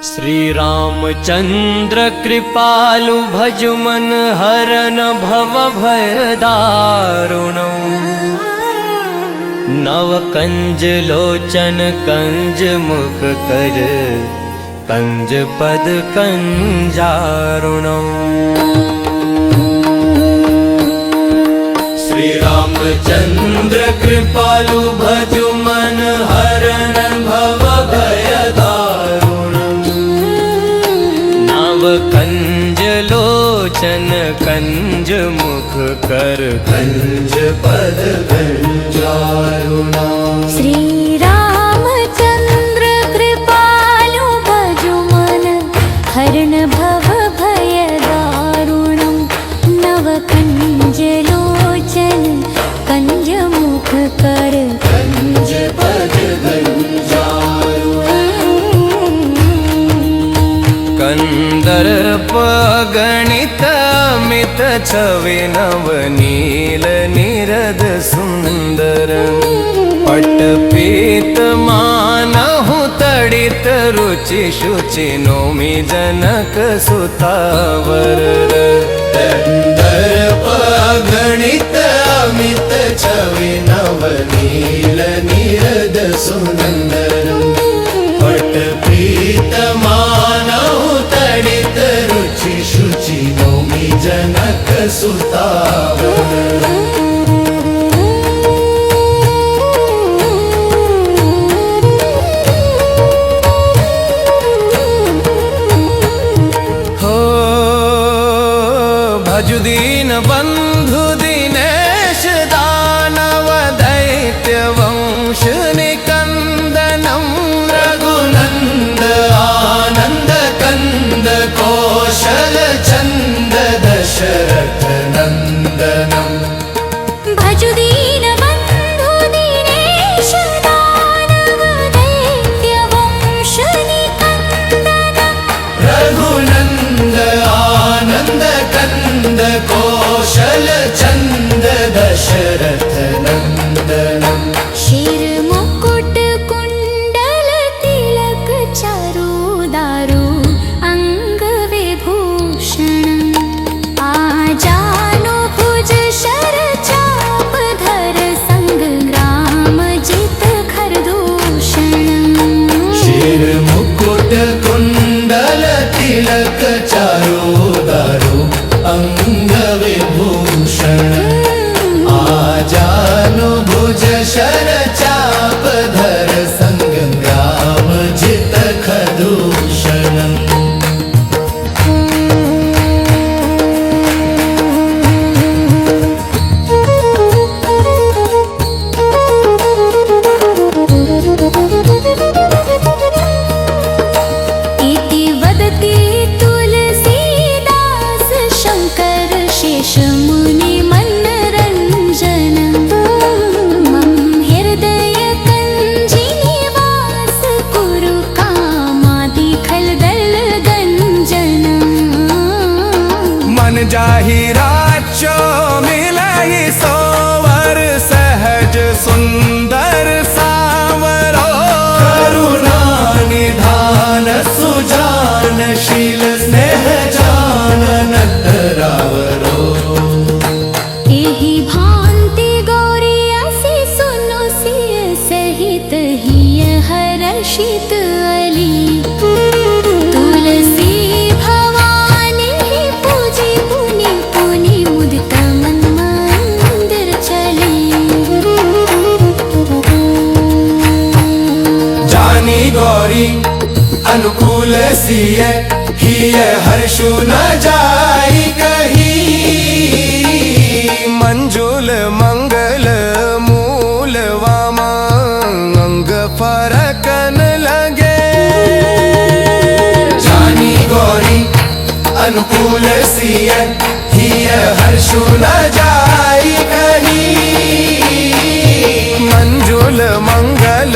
श्री रामचंद्र कृपालु भजमन हरन भव भय दारुणौ। नव कंज लोचन कंज मुख कर कंज पद कंजारुणौ। श्री रामचंद्र कृपालु भजमन हरन भव भय कंज लोचन कंज मुख कर कंज पद कंजारुणौ। श्री रामचंद्र कृपालु भजमन हरण भव भय दारुणं। नव कंज लोचन कंज मुख कर कंज पद कंजारुणौ। कंदर्प गणित अमित छवि नवनील निरद सुंदर। पटपीत मानहु तडित रुचि शुचि नौमि जनक सुतावर। कंदर्प गणित अमित छवि नवनील निरद सुंदर। पटपीत मानहु तडित रुचि शुचि नौमि जनक सुतावर। हो भजु दीन बंधु दिनेश दानव दैत्य वंश निकंदनम। रघुनंद आनंद कंद कौशल चंद दशरथ नंदनम। भजु दीन बंधु दीनेश दानव दैत्य वंश निकंदनम। रघुनंद आनंद कंद कौशल चंद दशरथ नंदनम। शिर मुकुट कुंडल तिलक चारु दारु अंग विभूषण। आजानु भुज शर चाप धर संग्राम जित खरदूषण। शिर मुकुट कुंडल तिलक चारु दारु अंग विभूषण। आजानु भुज शर चाप धर संग्राम जित खरदूषण। इति वदति तुलसीदास शंकर शेष मुनि मनरंजन। मम हृदय कंजी निवास कुरु कामादि खलदल गंजन। मन जाहि राचो मिलहि सोवर सहज सुंदर सावरो। करुणा निधान सुजान शील स्नेह जानत रावरो। एहि भांति गौरी असि सुनो सिय सहित हिय हर्षित अली। तुलसी भवानी पूजी पुनि पुनि मुदित मन मंदिर चली। जानी गौरी अनुकूल सिय हिय हर्षु न जाई कही। मंजुल मंगल मूल वामांग फरकन लगे। जानी गौरी अनुकूल सिय हिय हर्षु न जाई कही। मंजुल मंगल